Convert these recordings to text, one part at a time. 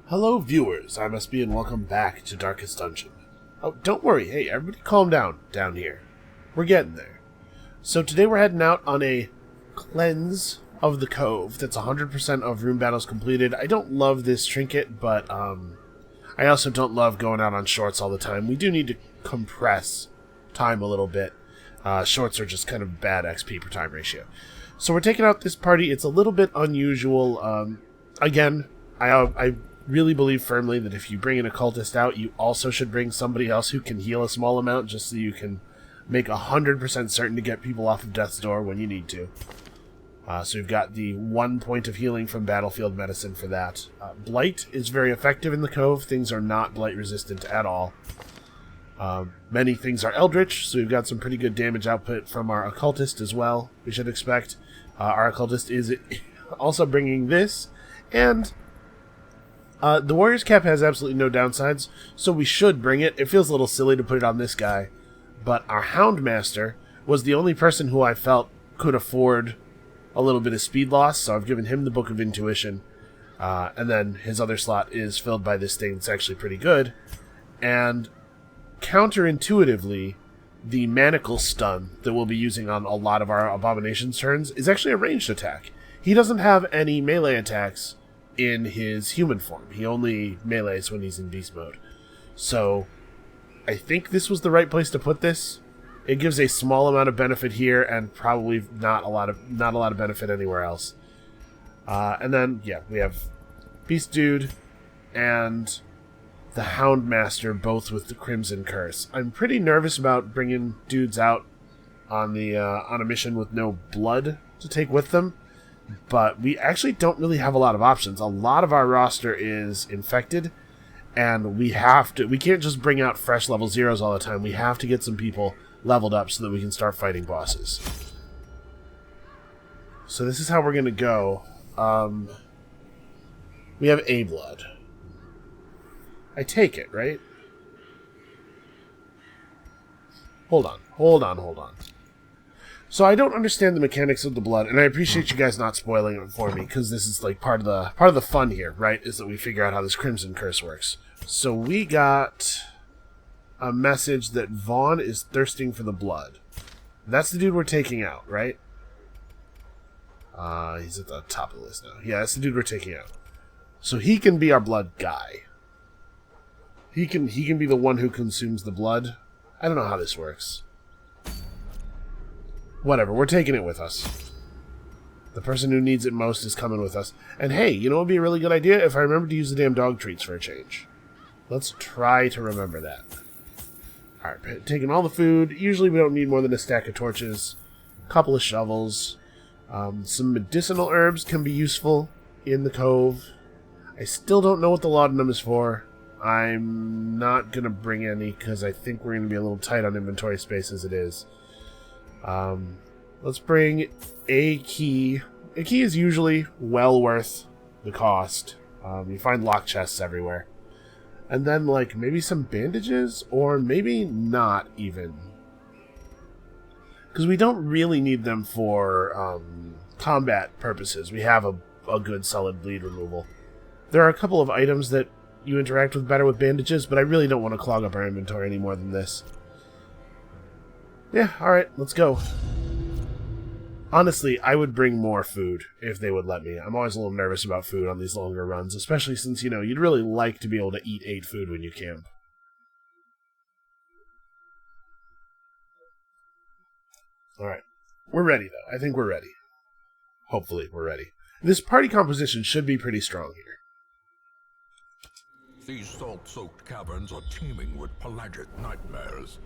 Hello, viewers. I must be, and welcome back to Darkest Dungeon. Oh, don't worry. Hey, everybody calm down here. We're getting there. So today we're heading out on a cleanse of the Cove. That's 100% of room battles completed. I don't love this trinket, but I also don't love going out on shorts all the time. We do need to compress time a little bit. Shorts are just kind of bad XP per time ratio. So we're taking out this party. It's a little bit unusual. Again, I really believe firmly that if you bring an occultist out, you also should bring somebody else who can heal a small amount, just so you can make 100% certain to get people off of death's door when you need to. So we've got the 1 point of healing from battlefield medicine for that. Blight is very effective in the Cove. Things are not blight resistant at all. Many things are eldritch, so we've got some pretty good damage output from our occultist as well, we should expect. Our occultist is also bringing this, and the Warrior's Cap has absolutely no downsides, so we should bring it. It feels a little silly to put it on this guy, but our Houndmaster was the only person who I felt could afford a little bit of speed loss, so I've given him the Book of Intuition, and then his other slot is filled by this thing that's actually pretty good. And counterintuitively, the Manacle Stun that we'll be using on a lot of our Abominations turns is actually a ranged attack. He doesn't have any melee attacks in his human form. He only melees when he's in beast mode. So I think this was the right place to put this. It gives a small amount of benefit here and probably not a lot of benefit anywhere else. And then yeah, we have Beast Dude and the Houndmaster, both with the Crimson Curse. I'm pretty nervous about bringing dudes out on a mission with no blood to take with them. But we actually don't really have a lot of options. A lot of our roster is infected, and we can't just bring out fresh level zeros all the time. We have to get some people leveled up so that we can start fighting bosses. So this is how we're going to go. We have A blood. I take it, right? Hold on. So I don't understand the mechanics of the blood, and I appreciate you guys not spoiling it for me, because this is like part of the fun here, right? Is that we figure out how this Crimson Curse works. So we got a message that Vaughn is thirsting for the blood. That's the dude we're taking out, right? He's at the top of the list now. Yeah, that's the dude we're taking out. So he can be our blood guy. He can be the one who consumes the blood. I don't know how this works. Whatever, we're taking it with us. The person who needs it most is coming with us. And hey, you know what would be a really good idea? If I remember to use the damn dog treats for a change. Let's try to remember that. Alright, taking all the food. Usually we don't need more than a stack of torches. A couple of shovels. Some medicinal herbs can be useful in the Cove. I still don't know what the laudanum is for. I'm not going to bring any because I think we're going to be a little tight on inventory space as it is. Let's bring a key. A key is usually well worth the cost. You find lock chests everywhere. And then, like, maybe some bandages? Or maybe not even. Because we don't really need them for combat purposes. We have a good solid bleed removal. There are a couple of items that you interact with better with bandages, but I really don't want to clog up our inventory any more than this. Yeah, alright, let's go. Honestly, I would bring more food if they would let me. I'm always a little nervous about food on these longer runs, especially since, you know, you'd really like to be able to eat 8 food when you camp. Alright. We're ready, though. I think we're ready. Hopefully, we're ready. This party composition should be pretty strong here. These salt-soaked caverns are teeming with pelagic nightmares.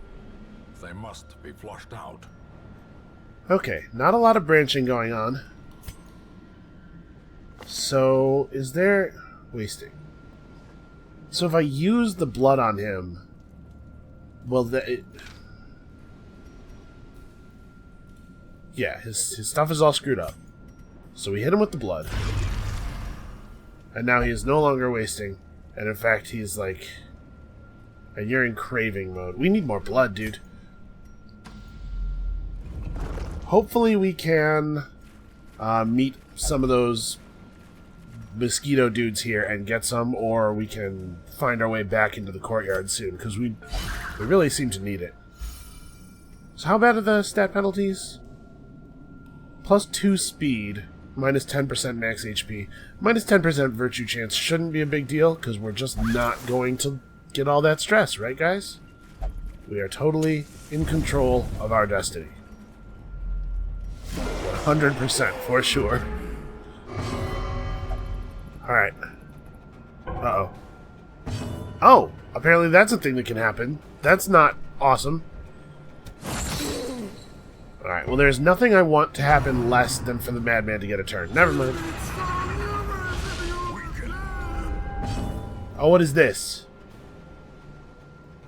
They must be flushed out. Okay, not a lot of branching going on. So, is there... wasting. So if I use the blood on him... well, yeah, his stuff is all screwed up. So we hit him with the blood. And now he is no longer wasting. And in fact, he's like... and you're in craving mode. We need more blood, dude. Hopefully we can meet some of those mosquito dudes here and get some, or we can find our way back into the courtyard soon, because we really seem to need it. So how bad are the stat penalties? +2 speed, minus 10% max HP, minus 10% virtue chance shouldn't be a big deal, because we're just not going to get all that stress, right guys? We are totally in control of our destiny. 100% for sure. Alright. Uh-oh. Oh! Apparently that's a thing that can happen. That's not awesome. Alright, well there's nothing I want to happen less than for the madman to get a turn. Never mind. Oh, what is this?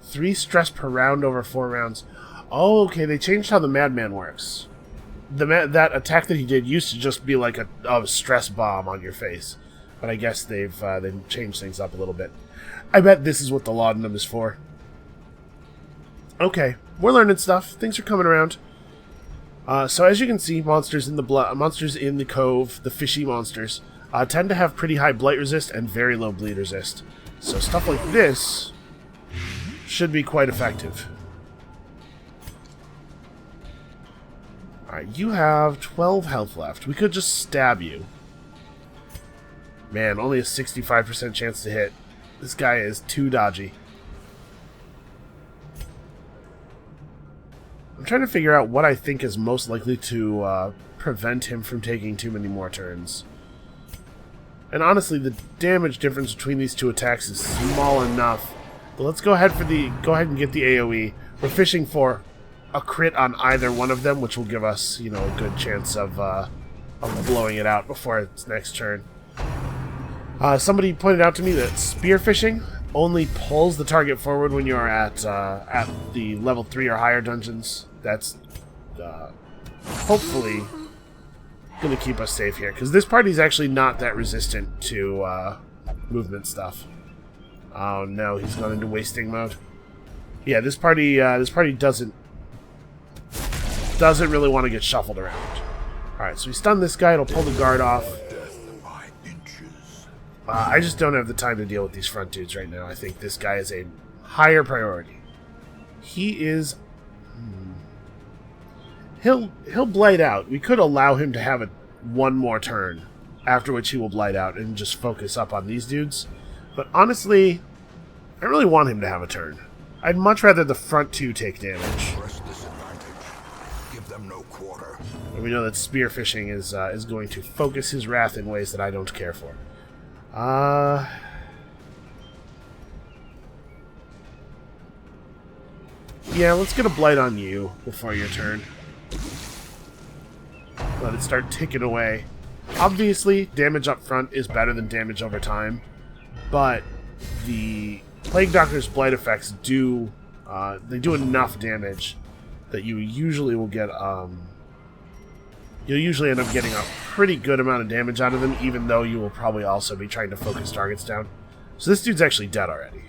3 stress per round over 4 rounds. Oh, okay, they changed how the madman works. That attack that he did used to just be like a stress bomb on your face. But I guess they've changed things up a little bit. I bet this is what the laudanum is for. Okay, we're learning stuff. Things are coming around. So as you can see, monsters in the cove, the fishy monsters, tend to have pretty high blight resist and very low bleed resist. So stuff like this should be quite effective. Alright, you have 12 health left. We could just stab you. Man, only a 65% chance to hit. This guy is too dodgy. I'm trying to figure out what I think is most likely to prevent him from taking too many more turns. And honestly, the damage difference between these two attacks is small enough. But let's go ahead and get the AoE. We're fishing for a crit on either one of them, which will give us, you know, a good chance of blowing it out before its next turn. Somebody pointed out to me that spearfishing only pulls the target forward when you're at the level 3 or higher dungeons. That's hopefully going to keep us safe here, because this party's actually not that resistant to movement stuff. Oh no, he's gone into wasting mode. Yeah, this party doesn't really want to get shuffled around. Alright, so we stun this guy, it'll pull the guard off. I just don't have the time to deal with these front dudes right now. I think this guy is a higher priority. He is... He'll blight out. We could allow him to have one more turn, after which he will blight out and just focus up on these dudes. But honestly, I really want him to have a turn. I'd much rather the front two take damage. Give them no quarter. And we know that spearfishing is going to focus his wrath in ways that I don't care for. Yeah, let's get a blight on you before your turn. Let it start ticking away. Obviously, damage up front is better than damage over time, but the Plague Doctor's blight effects do enough damage that you usually will get you'll usually end up getting a pretty good amount of damage out of them, even though you will probably also be trying to focus targets down. So this dude's actually dead already.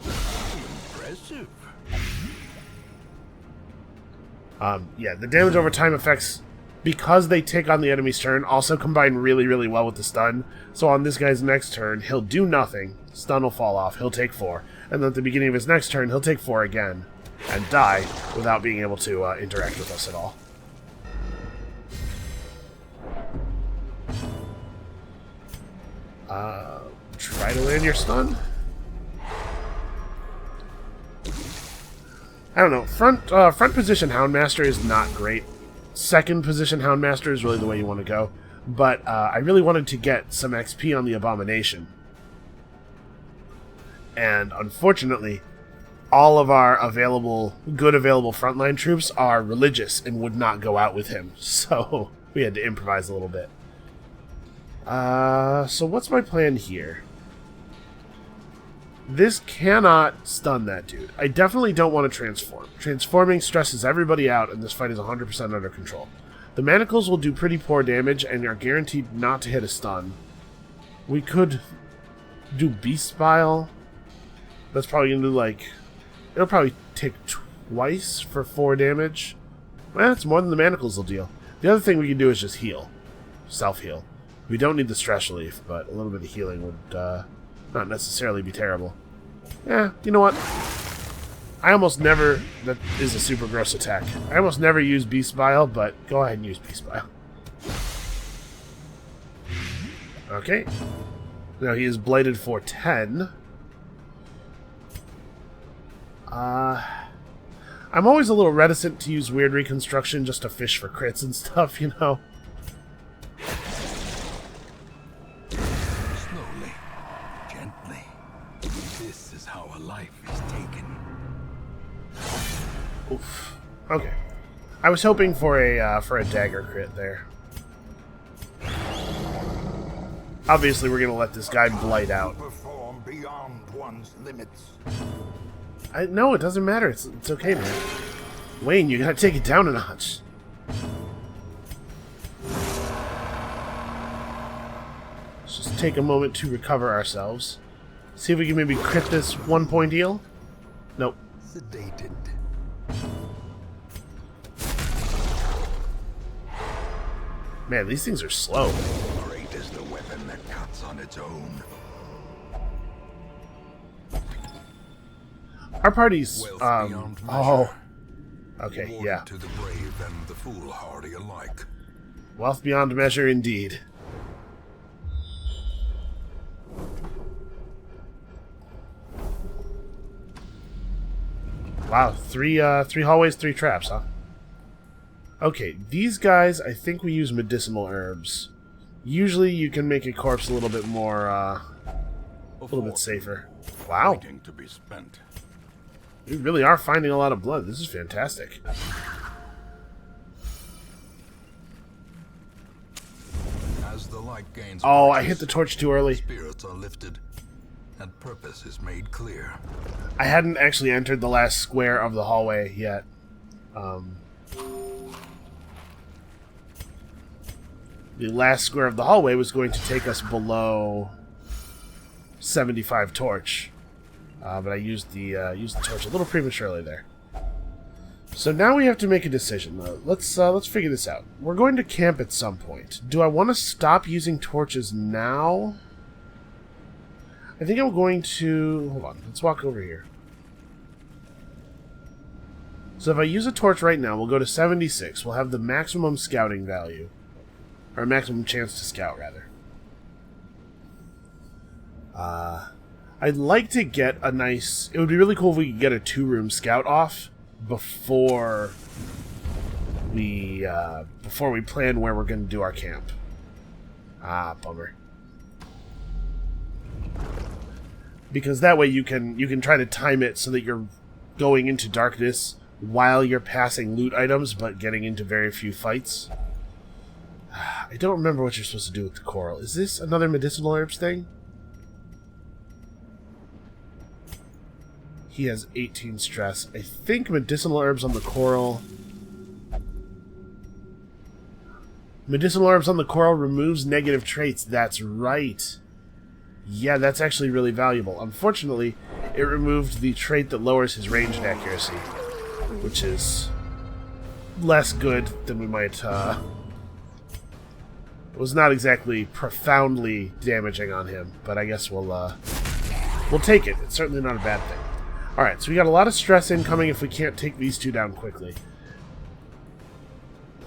Impressive. Yeah, the damage over time effects, because they tick on the enemy's turn, also combine really, really well with the stun. So on this guy's next turn, he'll do nothing, stun will fall off, he'll take 4, and then at the beginning of his next turn, he'll take 4 again, and die without being able to interact with us at all. Try to land your stun? I don't know. Front position Houndmaster is not great. Second position Houndmaster is really the way you want to go. But I really wanted to get some XP on the Abomination. And unfortunately, all of our good available frontline troops are religious and would not go out with him. So we had to improvise a little bit. So what's my plan here? This cannot stun that dude. I definitely don't want to transform. Transforming stresses everybody out, and this fight is 100% under control. The manacles will do pretty poor damage and are guaranteed not to hit a stun. We could do Beast Bile. That's probably going to do like... It'll probably take twice for 4 damage. Well, it's more than the manacles will deal. The other thing we can do is just heal. Self-heal. We don't need the stress relief, but a little bit of healing would not necessarily be terrible. Yeah, you know what? I almost never... That is a super gross attack. I almost never use Beast Bile, but go ahead and use Beast Bile. Okay. Now he is blighted for 10. I'm always a little reticent to use Weird Reconstruction just to fish for crits and stuff, you know? Slowly, gently. This is how a life is taken. Oof. Okay. I was hoping for a dagger crit there. Obviously, we're gonna let this guy blight out. Perform beyond one's limits. No, it doesn't matter. It's okay, man. Wayne, you gotta take it down a notch. Let's just take a moment to recover ourselves. See if we can maybe crit this 1-point heal. Nope. Sedated. Man, these things are slow. Great is the weapon that cuts on its own. Our party's, Wealth beyond measure. Okay, Rewarded yeah. to the brave and the foolhardy alike. Wealth beyond measure, indeed. Wow, three hallways, 3 traps, huh? Okay, these guys, I think we use medicinal herbs. Usually you can make a corpse a little bit more, a little bit safer. Wow, Waiting to be spent. we really are finding a lot of blood. This is fantastic. As the light gains Oh, I brightness, hit the torch too early. spirits are lifted, and purpose is made clear. I hadn't actually entered the last square of the hallway yet. The last square of the hallway was going to take us below 75 torch, but I used the torch a little prematurely there. So now we have to make a decision. Let's figure this out. We're going to camp at some point. Do I want to stop using torches now? I think I'm going to... Hold on. Let's walk over here. So if I use a torch right now, we'll go to 76. We'll have the maximum scouting value. Or maximum chance to scout, rather. I'd like to get a nice... It would be really cool if we could get a 2-room scout off before we plan where we're going to do our camp. Bummer. Because that way you can try to time it so that you're going into darkness while you're passing loot items, but getting into very few fights. I don't remember what you're supposed to do with the coral. Is this another medicinal herbs thing? He has 18 stress. I think medicinal herbs on the coral... Medicinal herbs on the coral removes negative traits. That's right. Yeah, that's actually really valuable. Unfortunately, it removed the trait that lowers his range and accuracy, which is less good than we might... It was not exactly profoundly damaging on him, but I guess we'll take it. It's certainly not a bad thing. Alright, so we got a lot of stress incoming if we can't take these two down quickly.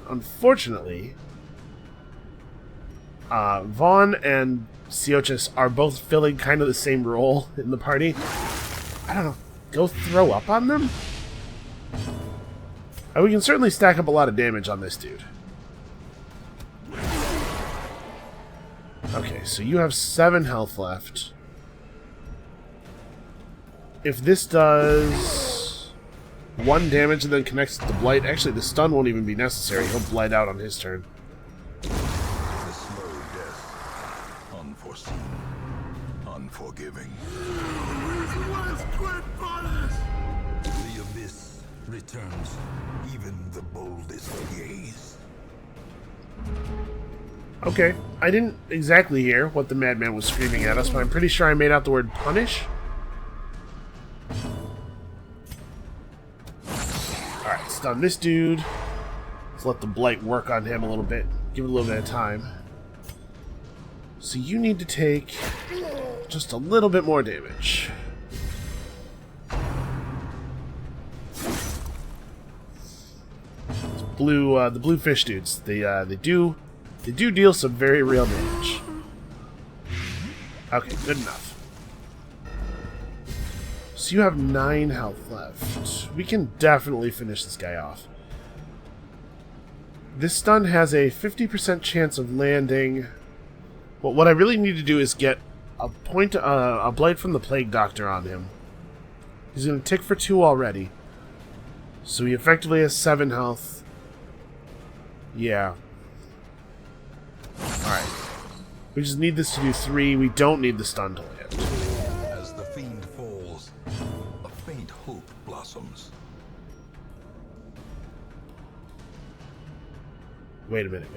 Unfortunately, Vaughn and Siochis are both filling kind of the same role in the party. I don't know. Go throw up on them? We can certainly stack up a lot of damage on this dude. Okay, so you have 7 health left. If this does 1 damage and then connects to the blight, actually the stun won't even be necessary. He'll blight out on his turn. The slow death, unforeseen, unforgiving. The abyss returns even the boldest gaze. Okay, I didn't exactly hear what the madman was screaming at us, but I'm pretty sure I made out the word punish. Alright, stun this dude. Let's let the blight work on him a little bit. Give it a little bit of time. So you need to take just a little bit more damage. The blue fish dudes. They do deal some very real damage. Okay, good enough. So you have 9 health left. We can definitely finish this guy off. This stun has a 50% chance of landing. Well, what I really need to do is get a Blight from the Plague Doctor on him. He's going to tick for 2 already. So he effectively has 7 health. Yeah. Alright. We just need this to do 3. We don't need the stun to land. As the fiend falls, a faint hope blossoms. Wait a minute.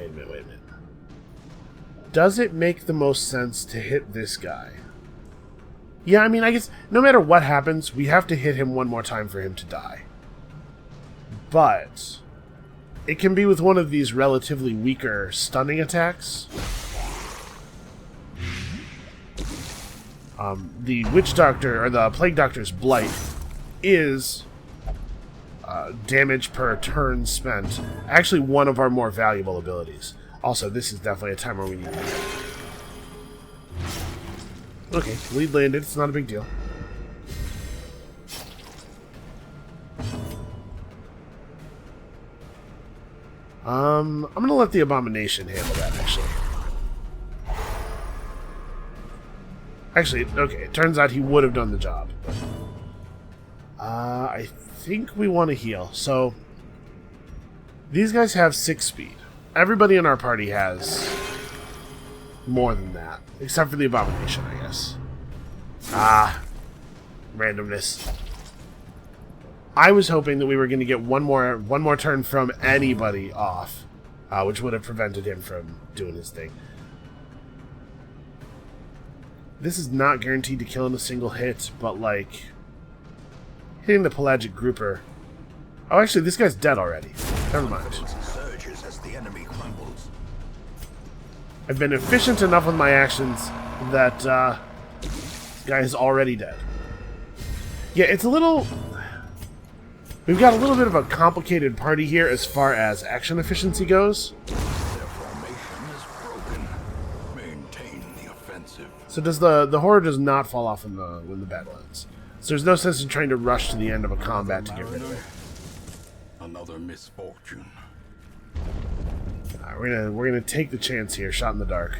Does it make the most sense to hit this guy? Yeah, I mean, I guess no matter what happens, we have to hit him one more time for him to die. But it can be with one of these relatively weaker stunning attacks. The Witch Doctor, or the Plague Doctor's Blight, is damage per turn spent. Actually, one of our more valuable abilities. Also, this is definitely a time where we need to. Okay, lead landed. It's not a big deal. I'm gonna let the Abomination handle that, actually. Actually, okay, it turns out he would have done the job. I think we want to heal. So, these guys have 6 speed. Everybody in our party has more than that. Except for the Abomination, I guess. Randomness. I was hoping that we were going to get one more turn from anybody off, which would have prevented him from doing his thing. This is not guaranteed to kill in a single hit, but, like, hitting the Pelagic Grouper... Oh, actually, this guy's dead already. Never mind. Surges as the enemy crumbles. I've been efficient enough with my actions that this guy is already dead. Yeah, it's a little... We've got a little bit of a complicated party here as far as action efficiency goes. Their formation is broken. Maintain the offensive. So does the horror does not fall off when the battle ends. So there's no sense in trying to rush to the end of a combat to get rid of it. Another misfortune. We're gonna take the chance here. Shot in the dark.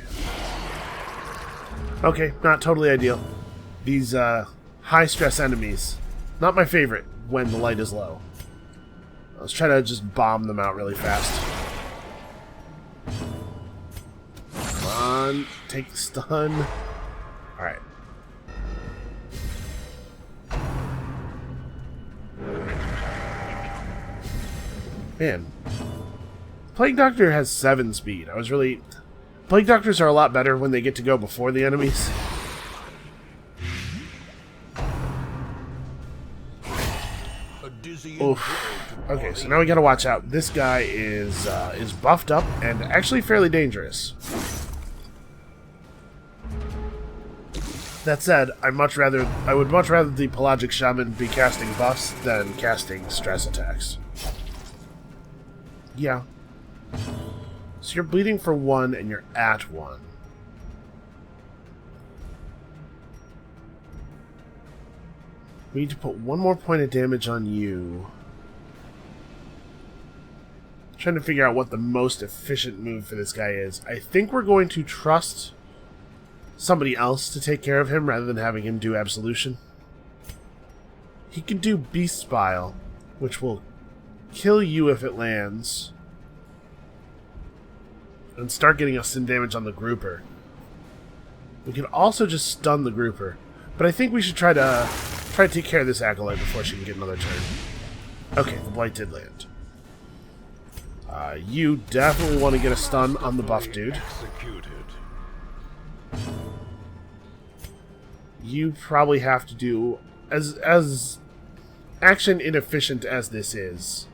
Okay, not totally ideal. These high stress enemies, not my favorite when the light is low. Let's try to just bomb them out really fast. Come on, take the stun. All right. Man, Plague Doctor has 7 speed. Plague Doctors are a lot better when they get to go before the enemies. Oof. Okay, so now we gotta watch out. This guy is buffed up and actually fairly dangerous. That said, I would much rather the Pelagic Shaman be casting buffs than casting stress attacks. Yeah. So you're bleeding for 1 and you're at 1. We need to put 1 more point of damage on you. I'm trying to figure out what the most efficient move for this guy is. I think we're going to trust somebody else to take care of him rather than having him do Absolution. He can do Beast Bile, which will kill you if it lands, and start getting us some damage on the grouper. We can also just stun the grouper, but I think we should try to take care of this acolyte before she can get another turn. Okay, the blight did land. You definitely want to get a stun on the buff dude. You probably have to do as action inefficient as this is.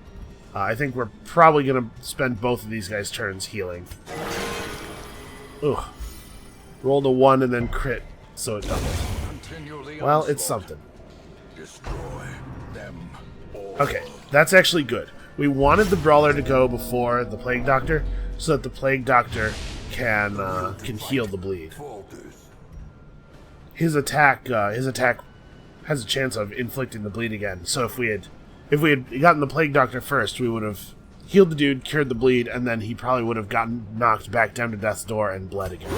I think we're probably going to spend both of these guys' turns healing. Ugh. Rolled a 1 and then crit, so it doubled. Continue the Well, it's onslaught. something. Destroy them all. Okay, that's actually good. We wanted the Brawler to go before the Plague Doctor, so that the Plague Doctor can heal the bleed. Falters. His attack has a chance of inflicting the bleed again. So if we had gotten the Plague Doctor first, we would have healed the dude, cured the bleed, and then he probably would have gotten knocked back down to death's door and bled again.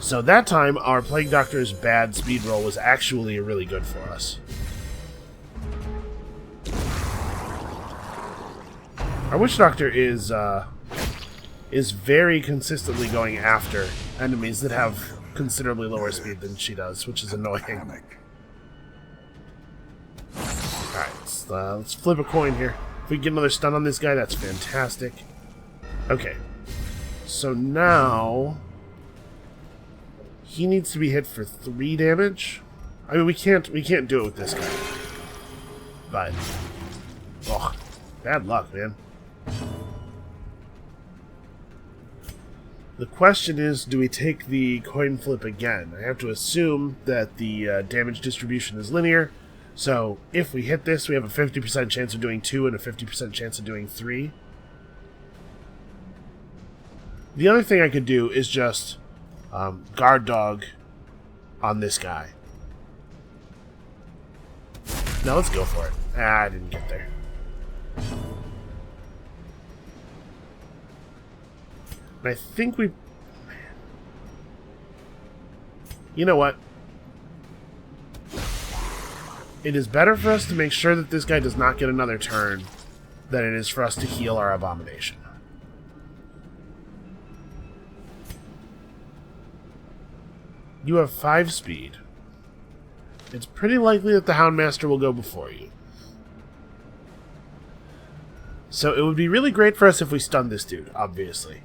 So that time, our Plague Doctor's bad speed roll was actually really good for us. Our Witch Doctor is very consistently going after enemies that have considerably lower speed than she does, which is annoying. Panic. Alright, let's flip a coin here. If we get another stun on this guy, that's fantastic. Okay. So now he needs to be hit for 3 damage. I mean, we can't do it with this guy. But oh, bad luck, man. The question is, do we take the coin flip again? I have to assume that the damage distribution is linear. So if we hit this, we have a 50% chance of doing 2 and a 50% chance of doing 3. The other thing I could do is just guard dog on this guy. Now let's go for it. Ah, I didn't get there. And I think we... You know what? It is better for us to make sure that this guy does not get another turn than it is for us to heal our abomination. You have 5 speed. It's pretty likely that the Houndmaster will go before you. So it would be really great for us if we stunned this dude, obviously.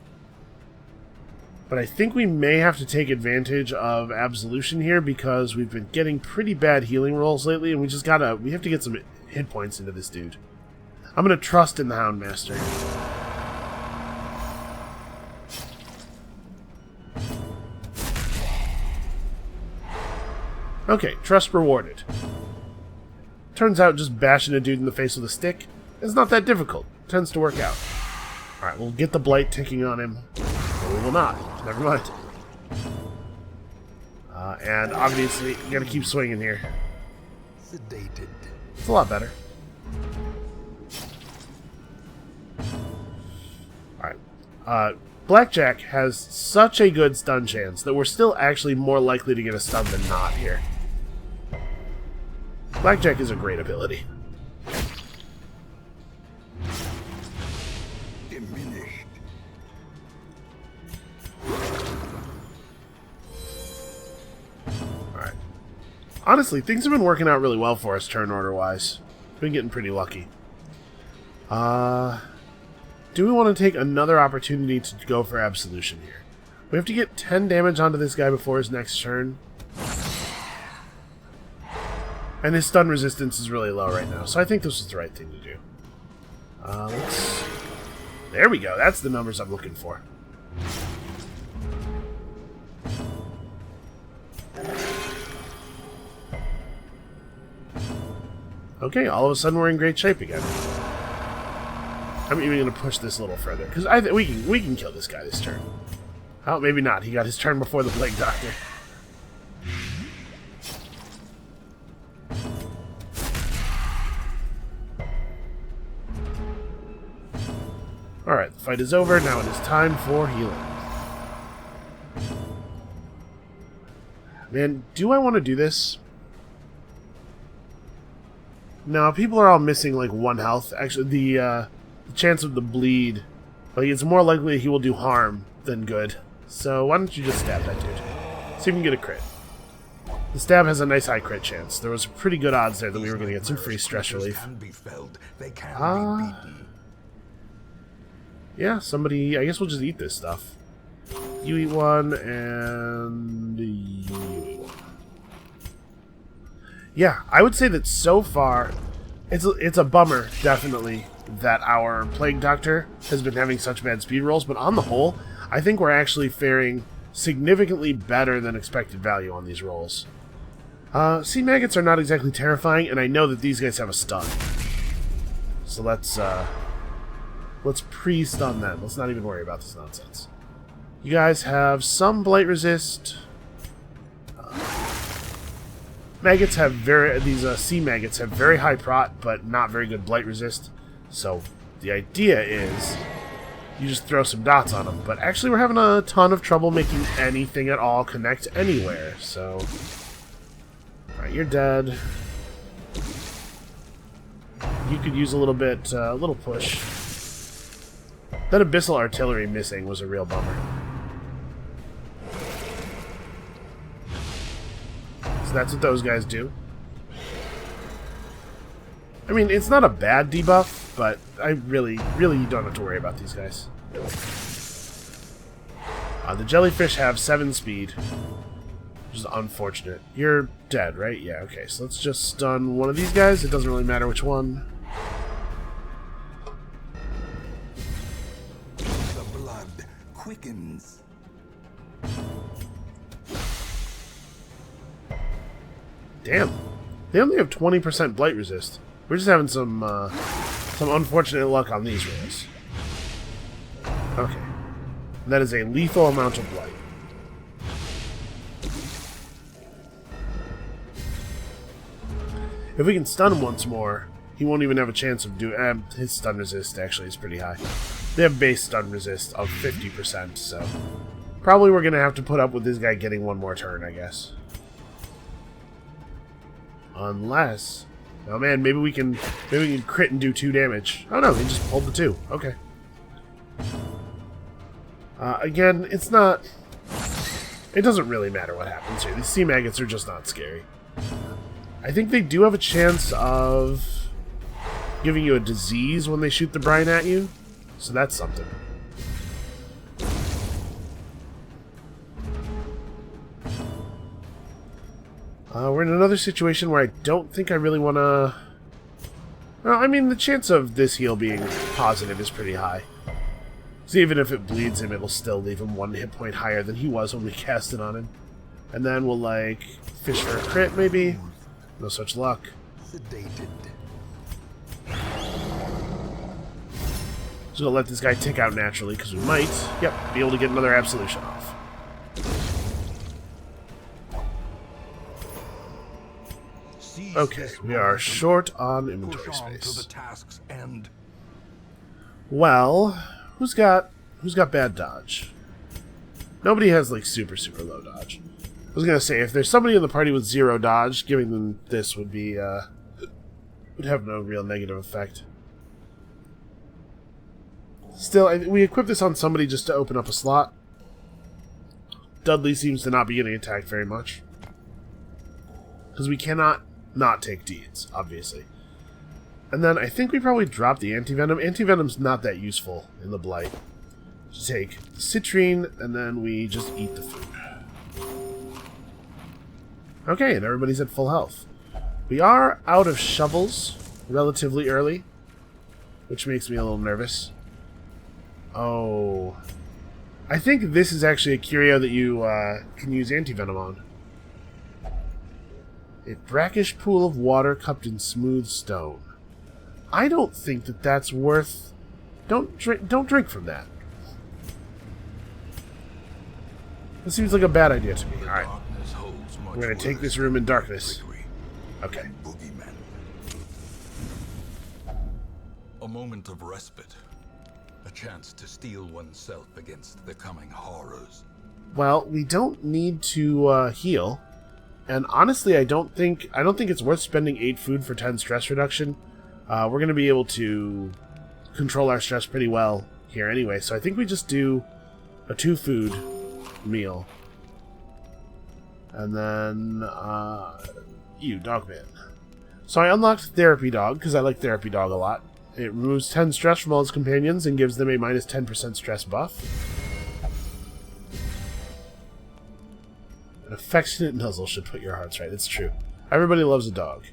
But I think we may have to take advantage of Absolution here because we've been getting pretty bad healing rolls lately, and we have to get some hit points into this dude. I'm gonna trust in the Houndmaster. Okay, trust rewarded. Turns out just bashing a dude in the face with a stick is not that difficult. It tends to work out. Alright, we'll get the blight ticking on him. Or we will not. Never mind. And obviously, you gotta keep swinging here. Sedated. It's a lot better. Alright. Blackjack has such a good stun chance that we're still actually more likely to get a stun than not here. Blackjack is a great ability. Diminished. Alright. Honestly, things have been working out really well for us turn order wise. Been getting pretty lucky. Do we want to take another opportunity to go for Absolution here? We have to get 10 damage onto this guy before his next turn. And his stun resistance is really low right now, so I think this is the right thing to do. There we go, that's the numbers I'm looking for. Okay, all of a sudden we're in great shape again. I'm even going to push this a little further, because I think we can kill this guy this turn. Oh, maybe not. He got his turn before the Plague Doctor. Alright, the fight is over. Now it is time for healing. Man, do I want to do this? No, people are all missing like 1 health. Actually, the chance of the bleed, like, it's more likely he will do harm than good. So why don't you just stab that dude? See if you can get a crit. The stab has a nice high crit chance. There was pretty good odds there that we were going to get some free stress relief. Yeah, somebody... I guess we'll just eat this stuff. You eat one, and you eat one. Yeah, I would say that so far, it's a bummer, definitely, that our Plague Doctor has been having such bad speed rolls, but on the whole, I think we're actually faring significantly better than expected value on these rolls. Sea maggots are not exactly terrifying, and I know that these guys have a stun. So let's pre-stun them. Let's not even worry about this nonsense. You guys have some blight resist. Maggots have sea maggots have very high prot, but not very good blight resist. So the idea is you just throw some dots on them. But actually, we're having a ton of trouble making anything at all connect anywhere. So, alright, you're dead. You could use a little bit, little push. That abyssal artillery missing was a real bummer. So that's what those guys do. I mean, it's not a bad debuff, but I really you don't have to worry about these guys. The jellyfish have 7 speed, which is unfortunate. You're dead, right? Yeah, okay. So let's just stun one of these guys. It doesn't really matter which one. The blood quickens. Damn. They only have 20% blight resist. We're just having some unfortunate luck on these rolls. Okay. That is a lethal amount of blight. If we can stun him once more, he won't even have a chance of doing... his stun resist actually is pretty high. They have base stun resist of 50%, so... Probably we're going to have to put up with this guy getting one more turn, I guess. Unless... Oh man, maybe we can crit and do 2 damage. Oh no, he just pulled the 2. Okay. Again, it's not... It doesn't really matter what happens here. These sea maggots are just not scary. I think they do have a chance of giving you a disease when they shoot the brine at you. So that's something. We're in another situation where I don't think I really want to... Well, I mean, the chance of this heal being positive is pretty high. So even if it bleeds him, it'll still leave him 1 hit point higher than he was when we cast it on him. And then we'll, like, fish for a crit, maybe? No such luck. Sedated. So we'll let this guy tick out naturally, because we might, yep, be able to get another absolution off. Okay, we are short on inventory space. Well, who's got bad dodge? Nobody has like super low dodge. I was gonna say if there's somebody in the party with 0 dodge, giving them this would be would have no real negative effect. Still, we equip this on somebody just to open up a slot. Dudley seems to not be getting attacked very much because we cannot not take deeds, obviously. And then I think we probably drop the anti-venom. Anti-venom's not that useful in the blight. Just take the citrine, and then we just eat the food. Okay, and everybody's at full health. We are out of shovels relatively early, which makes me a little nervous. Oh. I think this is actually a curio that you can use anti-venom on. A brackish pool of water cupped in smooth stone. I don't think that that's worth... Don't drink from that. That seems like a bad idea to me. Alright. We're going to take this room in darkness. Okay. A moment of respite. A chance to steel oneself against the coming horrors. Well, we don't need to heal. And honestly, I don't think it's worth spending 8 food for 10 stress reduction. We're going to be able to control our stress pretty well here anyway. So I think we just do a 2 food meal. And then, Dogman. So I unlocked Therapy Dog, because I like Therapy Dog a lot. It removes 10 stress from all its companions and gives them a minus 10% stress buff. An affectionate nuzzle should put your hearts right. It's true. Everybody loves a dog.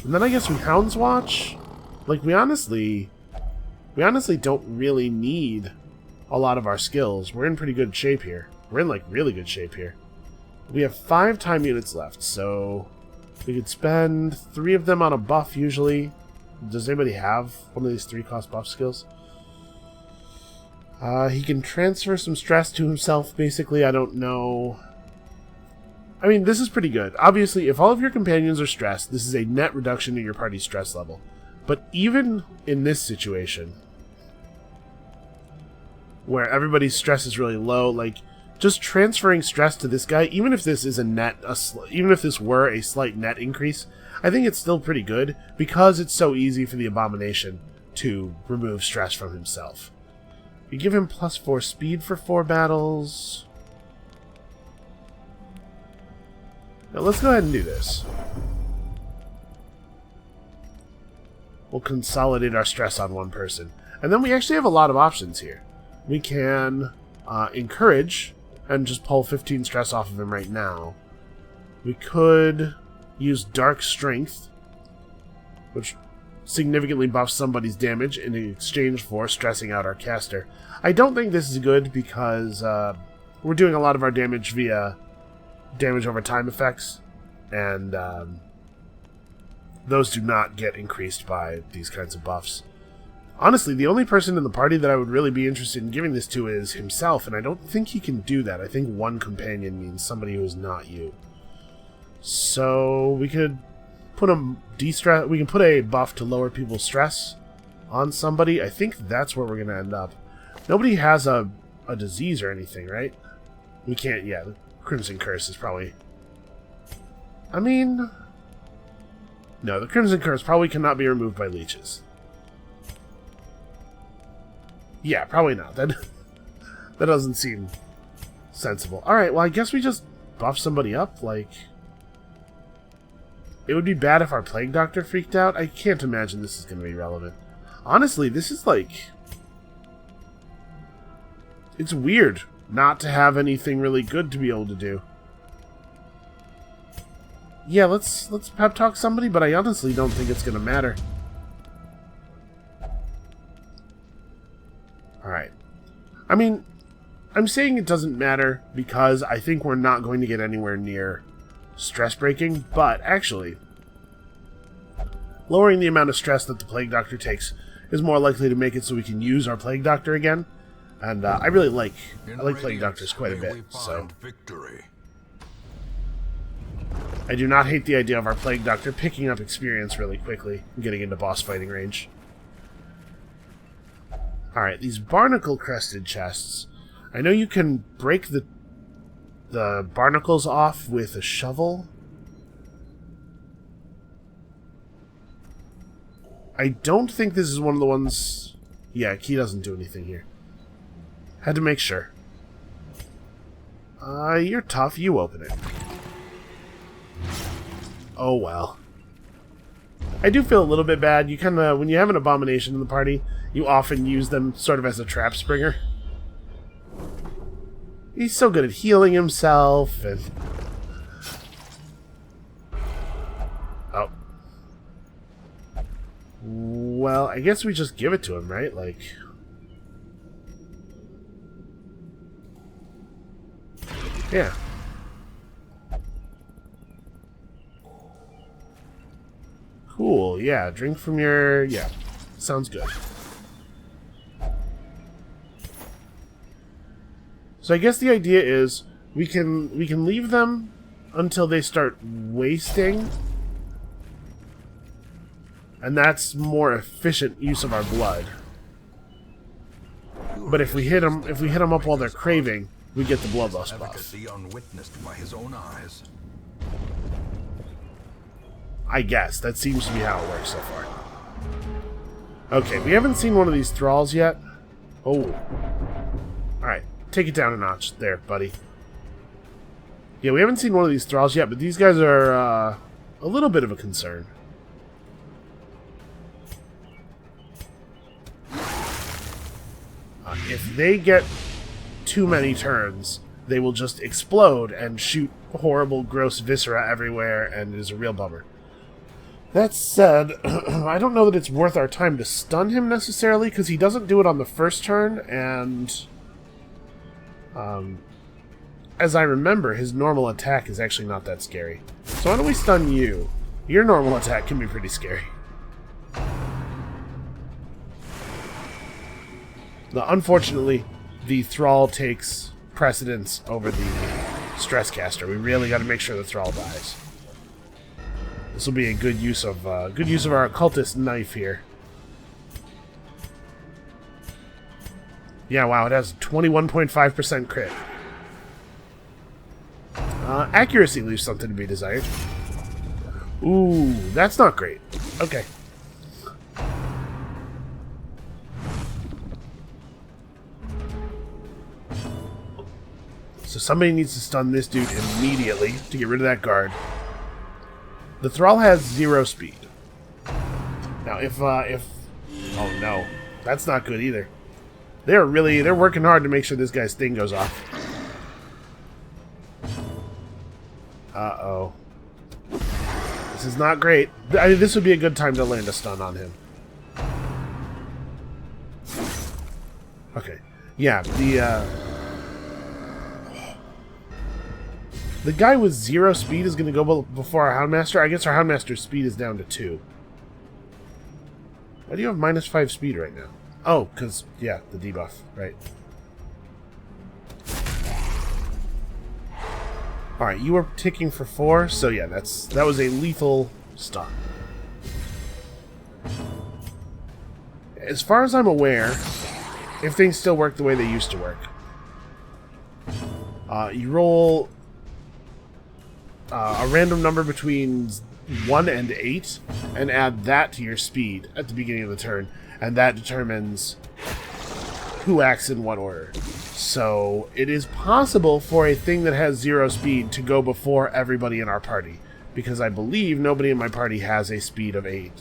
And then I guess we Hound's Watch. Like, we honestly don't really need a lot of our skills. We're in pretty good shape here. We're in, like, really good shape here. We have 5 time units left, so we could spend 3 of them on a buff usually. Does anybody have one of these 3-cost buff skills? He can transfer some stress to himself, basically. I don't know. I mean, this is pretty good. Obviously, if all of your companions are stressed, this is a net reduction in your party's stress level. But even in this situation, where everybody's stress is really low, like, just transferring stress to this guy, even if this is even if this were a slight net increase, I think it's still pretty good, because it's so easy for the Abomination to remove stress from himself. You give him +4 speed for 4 battles. Now let's go ahead and do this. We'll consolidate our stress on one person. And then we actually have a lot of options here. We can encourage and just pull 15 stress off of him right now. We could use Dark Strength, which significantly buffs somebody's damage in exchange for stressing out our caster. I don't think this is good because we're doing a lot of our damage via damage over time effects, and those do not get increased by these kinds of buffs. Honestly, the only person in the party that I would really be interested in giving this to is himself, and I don't think he can do that. I think one companion means somebody who is not you. So we could put we can put a buff to lower people's stress on somebody. I think that's where we're going to end up. Nobody has a disease or anything, right? We can't, yeah, the Crimson Curse is probably... I mean... No, the Crimson Curse probably cannot be removed by leeches. Yeah, probably not. That doesn't seem sensible. Alright, well, I guess we just buff somebody up, like... It would be bad if our Plague Doctor freaked out. I can't imagine this is going to be relevant. Honestly, this is like... It's weird not to have anything really good to be able to do. Yeah, let's pep talk somebody, but I honestly don't think it's going to matter. Alright. I mean, I'm saying it doesn't matter because I think we're not going to get anywhere near stress breaking, but actually, lowering the amount of stress that the Plague Doctor takes is more likely to make it so we can use our Plague Doctor again. And I really like Plague Doctors quite a bit, so victory. I do not hate the idea of our Plague Doctor picking up experience really quickly and getting into boss fighting range. Alright, these barnacle-crested chests. I know you can break the barnacles off with a shovel. I don't think this is one of the ones... Yeah, key doesn't do anything here. Had to make sure. You're tough. You open it. Oh, well. I do feel a little bit bad. You kind of... When you have an Abomination in the party, you often use them sort of as a trap springer. He's so good at healing himself, and... Oh. Well, I guess we just give it to him, right? Like... Yeah. Cool, yeah. Drink from your... Yeah. Sounds good. So I guess the idea is we can leave them until they start wasting, and that's more efficient use of our blood. But if we hit them up while they're craving, we get the bloodlust buff. Efficacy unwitnessed by his own eyes. I guess that seems to be how it works so far. Okay, we haven't seen one of these thralls yet. Oh, all right. Take it down a notch there, buddy. Yeah, we haven't seen one of these thralls yet, but these guys are a little bit of a concern. If they get too many turns, they will just explode and shoot horrible, gross viscera everywhere, and it is a real bummer. That said, I don't know that it's worth our time to stun him necessarily, because he doesn't do it on the first turn, and... as I remember, his normal attack is actually not that scary. So why don't we stun you? Your normal attack can be pretty scary. Now, unfortunately, the Thrall takes precedence over the Stress Caster. We really got to make sure the Thrall dies. This will be a good use of our occultist knife here. Yeah, wow, it has 21.5% crit. Accuracy leaves something to be desired. Ooh, that's not great. Okay. So somebody needs to stun this dude immediately to get rid of that guard. The Thrall has 0 speed. Now, if oh no, that's not good either. They're working hard to make sure this guy's thing goes off. Uh-oh. This is not great. I mean, this would be a good time to land a stun on him. Okay. Yeah, the guy with 0 speed is going to go before our Houndmaster. I guess our Houndmaster's speed is down to 2. Why do you have -5 speed right now? Oh, because, yeah, the debuff, right. Alright, you were ticking for 4, so yeah, that was a lethal stun. As far as I'm aware, if things still work the way they used to work, you roll a random number between 1 and 8 and add that to your speed at the beginning of the turn, and that determines who acts in what order. So it is possible for a thing that has 0 speed to go before everybody in our party, because I believe nobody in my party has a speed of 8.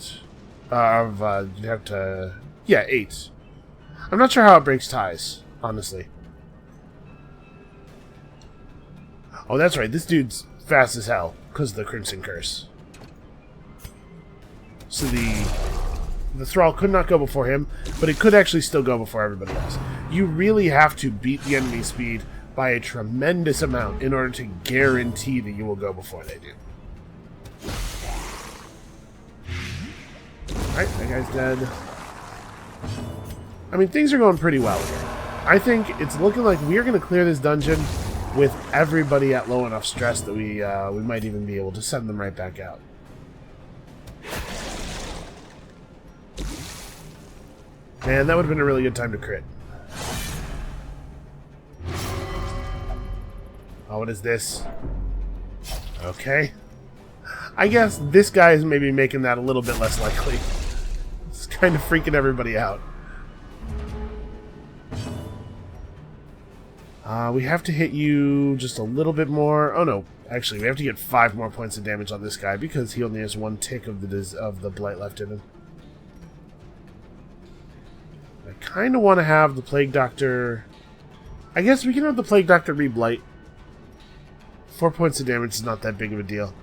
You'd have to... yeah, 8. I'm not sure how it breaks ties, honestly. Oh, that's right. This dude's fast as hell because of the Crimson Curse. So the Thrall could not go before him, but it could actually still go before everybody else. You really have to beat the enemy speed by a tremendous amount in order to guarantee that you will go before they do. Alright, that guy's dead. I mean, things are going pretty well here. I think it's looking like we're going to clear this dungeon with everybody at low enough stress that we might even be able to send them right back out. Man, that would have been a really good time to crit. Oh, what is this? Okay. I guess this guy is maybe making that a little bit less likely. It's kind of freaking everybody out. We have to hit you just a little bit more. Oh no, actually, we have to get 5 more points of damage on this guy because he only has 1 tick of the blight left in him. I kind of want to have the Plague Doctor... I guess we can have the Plague Doctor re-blight. 4 points of damage is not that big of a deal.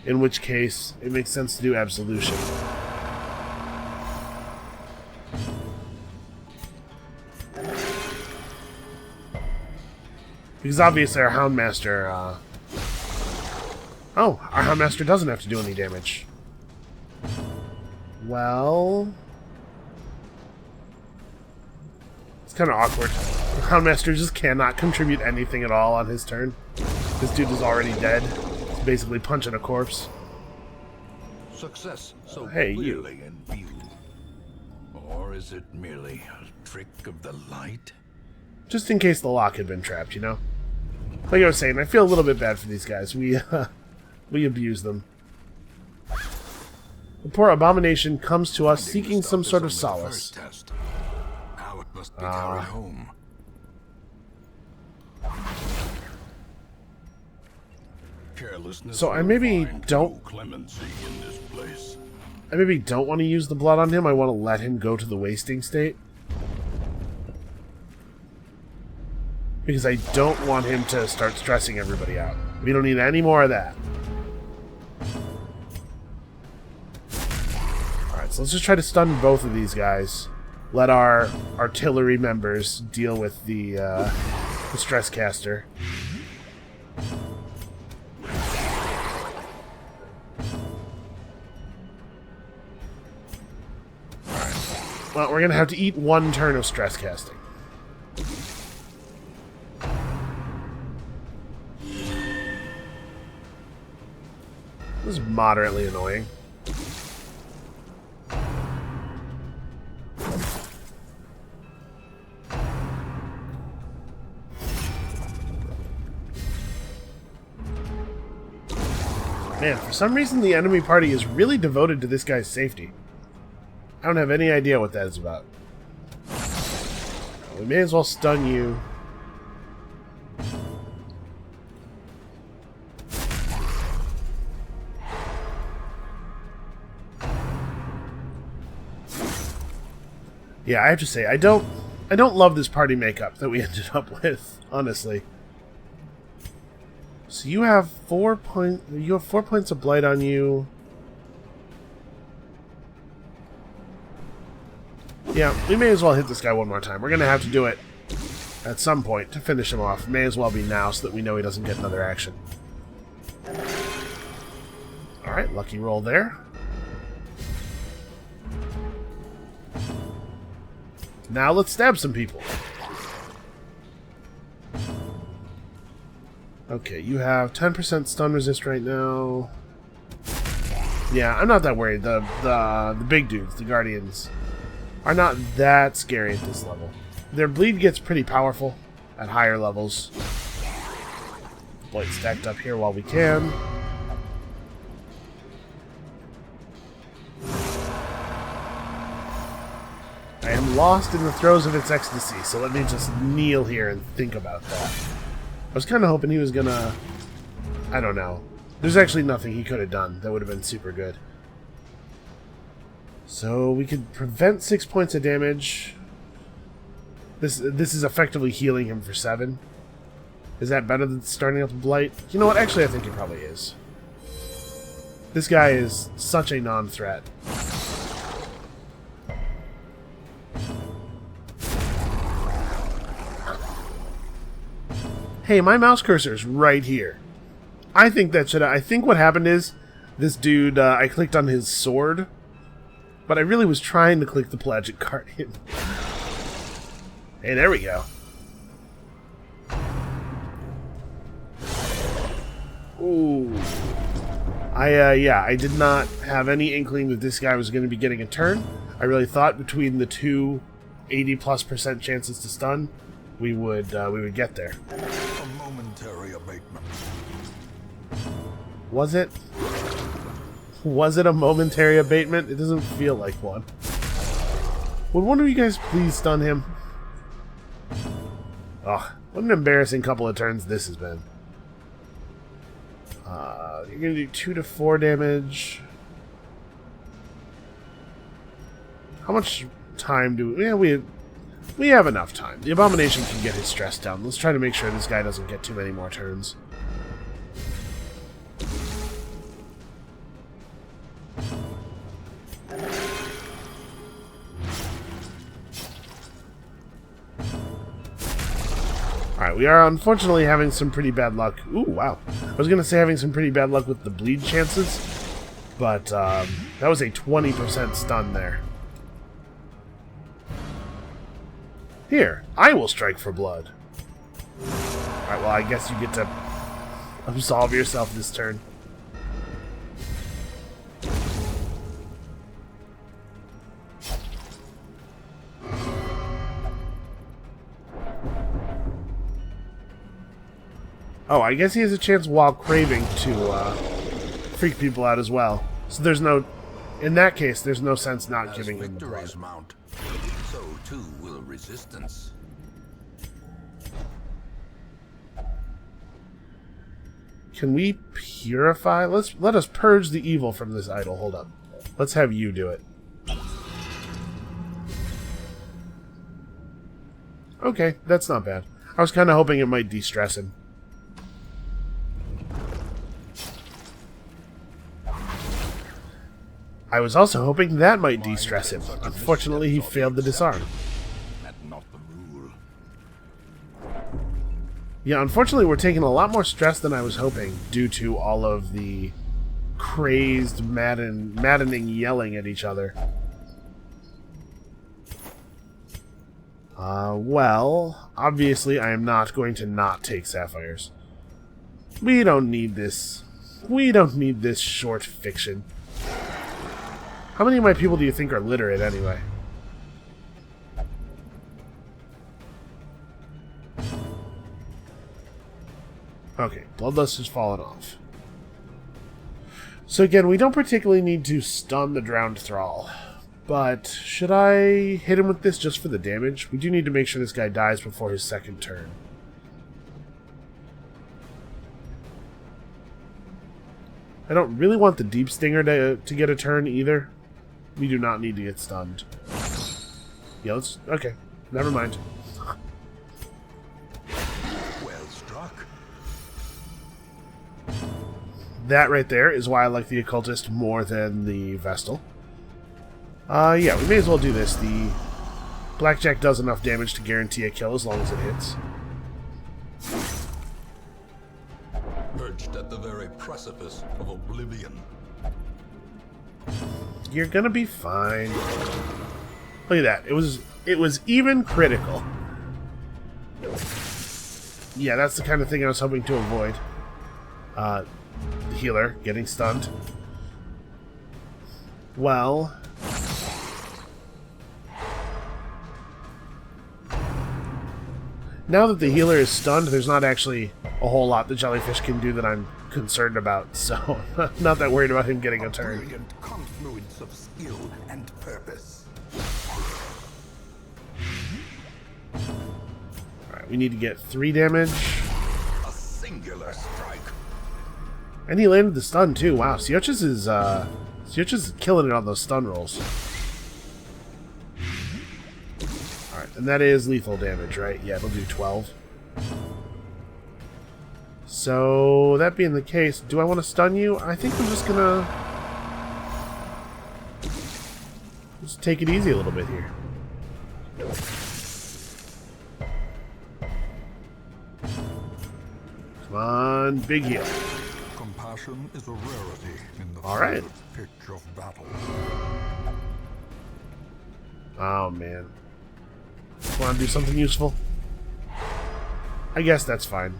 In which case, it makes sense to do Absolution. Because obviously our Houndmaster... Oh, our Houndmaster doesn't have to do any damage. Well... it's kind of awkward. The Houndmaster just cannot contribute anything at all on his turn. This dude is already dead. He's basically punching a corpse. Success so hey, clearly in view. Or is it merely a trick of the light? Just in case the lock had been trapped, you know? Like I was saying, I feel a little bit bad for these guys. We abuse them. The poor Abomination comes to us seeking some sort of solace. Now it must be carried home. So I maybe don't... clemency in this place. I maybe don't want to use the blood on him. I want to let him go to the wasting state. Because I don't want him to start stressing everybody out. We don't need any more of that. Alright, so let's just try to stun both of these guys. Let our artillery members deal with the Stress Caster. Well, we're going to have to eat 1 turn of stress casting. This is moderately annoying. Man, for some reason the enemy party is really devoted to this guy's safety. I don't have any idea what that is about. We may as well stun you. Yeah, I have to say, I don't love this party makeup that we ended up with, honestly. So you have 4 points of blight on you. Yeah, we may as well hit this guy one more time. We're gonna have to do it at some point to finish him off. May as well be now so that we know he doesn't get another action. Alright, lucky roll there. Now let's stab some people. Okay, you have 10% stun resist right now. Yeah, I'm not that worried. The big dudes, the guardians, are not that scary at this level. Their bleed gets pretty powerful at higher levels. Blight stacked up here while we can. I am lost in the throes of its ecstasy, so let me just kneel here and think about that. I was kind of hoping he was gonna... I don't know. There's actually nothing he could have done that would have been super good. So we could prevent 6 points of damage. This is effectively healing him for 7. Is that better than starting up with Blight? You know what? Actually, I think it probably is. This guy is such a non-threat. Hey, my mouse cursor's right here. I think that should... I think what happened is, this dude, I clicked on his sword, but I really was trying to click the Pelagic Guardian. Hey, there we go. Ooh. I did not have any inkling that this guy was going to be getting a turn. I really thought between the two 80+% chances to stun, we would get there. A momentary abatement. Was it? Was it a momentary abatement? It doesn't feel like one. Would one of you guys please stun him? Oh, what an embarrassing couple of turns this has been. You're gonna do 2 to 4 damage. How much time do we... Yeah, we have enough time. The Abomination can get his stress down. Let's try to make sure this guy doesn't get too many more turns. Alright, we are unfortunately having some pretty bad luck. Ooh, wow. I was going to say having some pretty bad luck with the bleed chances, but that was a 20% stun there. Here, I will strike for blood. Alright, well, I guess you get to absolve yourself this turn. Oh, I guess he has a chance while craving to freak people out as well. So there's no... In that case, there's no sense not giving him the blood. Mount, so too will resistance. Can we purify? Let us purge the evil from this idol. Hold up. Let's have you do it. Okay, that's not bad. I was kind of hoping it might de-stress him. I was also hoping that might de-stress him. Unfortunately, he failed the disarm. That's not the rule. Yeah, unfortunately, we're taking a lot more stress than I was hoping due to all of the crazed, maddening yelling at each other. Well, obviously I am not going to not take sapphires. We don't need this. We don't need this short fiction. How many of my people do you think are literate anyway? Okay, Bloodlust has fallen off. So again, we don't particularly need to stun the Drowned Thrall. But should I hit him with this just for the damage? We do need to make sure this guy dies before his second turn. I don't really want the Deep Stinger to get a turn either. We do not need to get stunned. Yeah, let's... Okay, never mind. Well struck. That right there is why I like the Occultist more than the Vestal. Yeah, we may as well do this. The Blackjack does enough damage to guarantee a kill as long as it hits. Perched at the very precipice of oblivion. You're gonna be fine. Look at that. It was even critical. Yeah, that's the kind of thing I was hoping to avoid. The healer getting stunned. Well... Now that the healer is stunned, there's not actually a whole lot the jellyfish can do that I'm concerned about, so not that worried about him getting a turn. Brilliant confluence of skill and purpose. Alright, we need to get 3 damage. A singular strike. And he landed the stun too. Wow, Siochus is killing it on those stun rolls. Alright, and that is lethal damage, right? Yeah, it'll do 12. So, that being the case, do I want to stun you? I think I'm just gonna... just take it easy a little bit here. Come on, big heal. Compassion is a rarity in the All right. pitch of battle. Oh, man. Want to do something useful? I guess that's fine.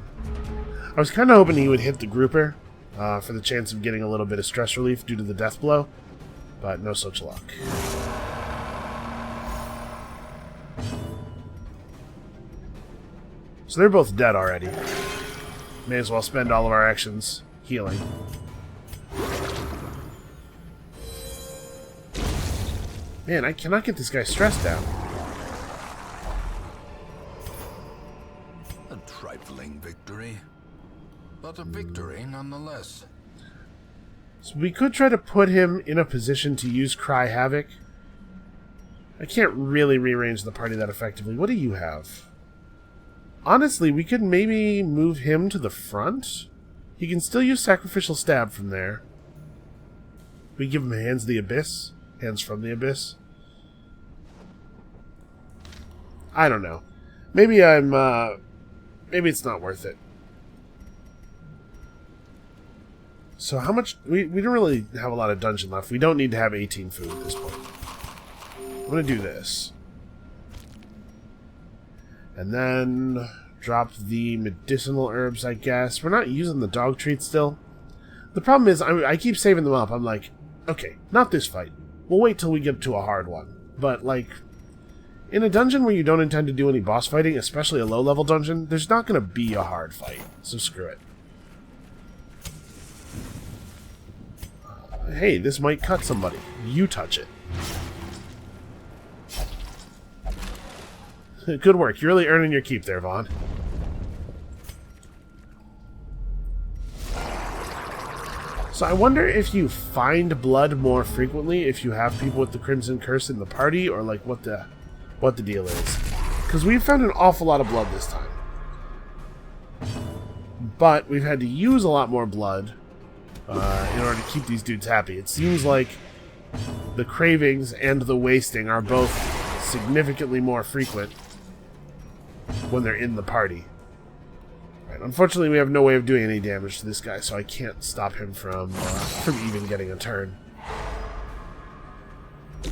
I was kind of hoping he would hit the grouper for the chance of getting a little bit of stress relief due to the death blow, but no such luck. So they're both dead already. May as well spend all of our actions healing. Man, I cannot get this guy stressed down. A trifling victory, but a victory nonetheless. So we could try to put him in a position to use Cry Havoc. I can't really rearrange the party that effectively. What do you have? Honestly, we could maybe move him to the front. He can still use Sacrificial Stab from there. We give him Hands of the Abyss. Hands from the Abyss. I don't know. Maybe maybe it's not worth it. So how much... We don't really have a lot of dungeon left. We don't need to have 18 food at this point. I'm going to do this. And then drop the medicinal herbs, I guess. We're not using the dog treats still. The problem is, I keep saving them up. I'm like, okay, not this fight. We'll wait till we get to a hard one. But, like, in a dungeon where you don't intend to do any boss fighting, especially a low-level dungeon, there's not going to be a hard fight. So screw it. Hey, this might cut somebody. You touch it. Good work. You're really earning your keep there, Vaughn. So I wonder if you find blood more frequently if you have people with the Crimson Curse in the party, or like what the deal is. Because we've found an awful lot of blood this time. But we've had to use a lot more blood in order to keep these dudes happy. It seems like the cravings and the wasting are both significantly more frequent when they're in the party. Right, unfortunately, we have no way of doing any damage to this guy, so I can't stop him from even getting a turn.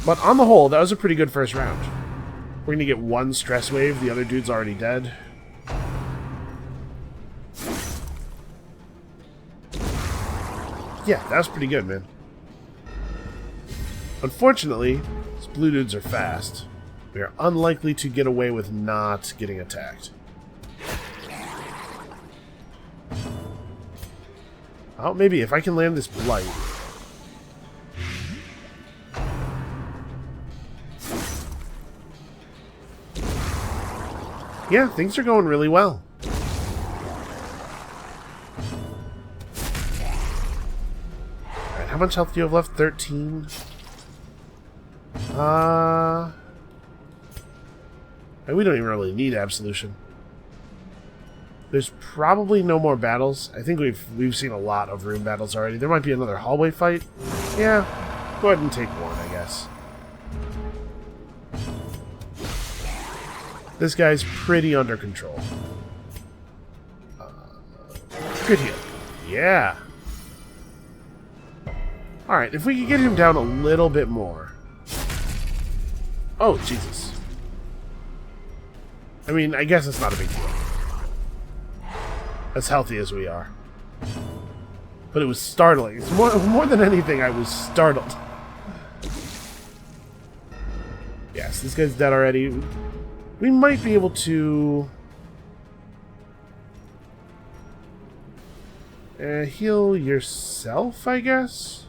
But on the whole, that was a pretty good first round. We're gonna get one stress wave. The other dude's already dead. Yeah, that was pretty good, man. Unfortunately, these blue dudes are fast. We are unlikely to get away with not getting attacked. Oh, maybe if I can land this blight. Yeah, things are going really well. Alright, how much health do you have left? 13? We don't even really need Absolution. There's probably no more battles. I think we've seen a lot of room battles already. There might be another hallway fight. Yeah, go ahead and take one, I guess. This guy's pretty under control. Good heal. Yeah. Alright, if we could get him down a little bit more. Oh, Jesus. I mean, I guess it's not a big deal. As healthy as we are. But it was startling. It's more than anything, I was startled. Yes, this guy's dead already. We might be able to... heal yourself, I guess?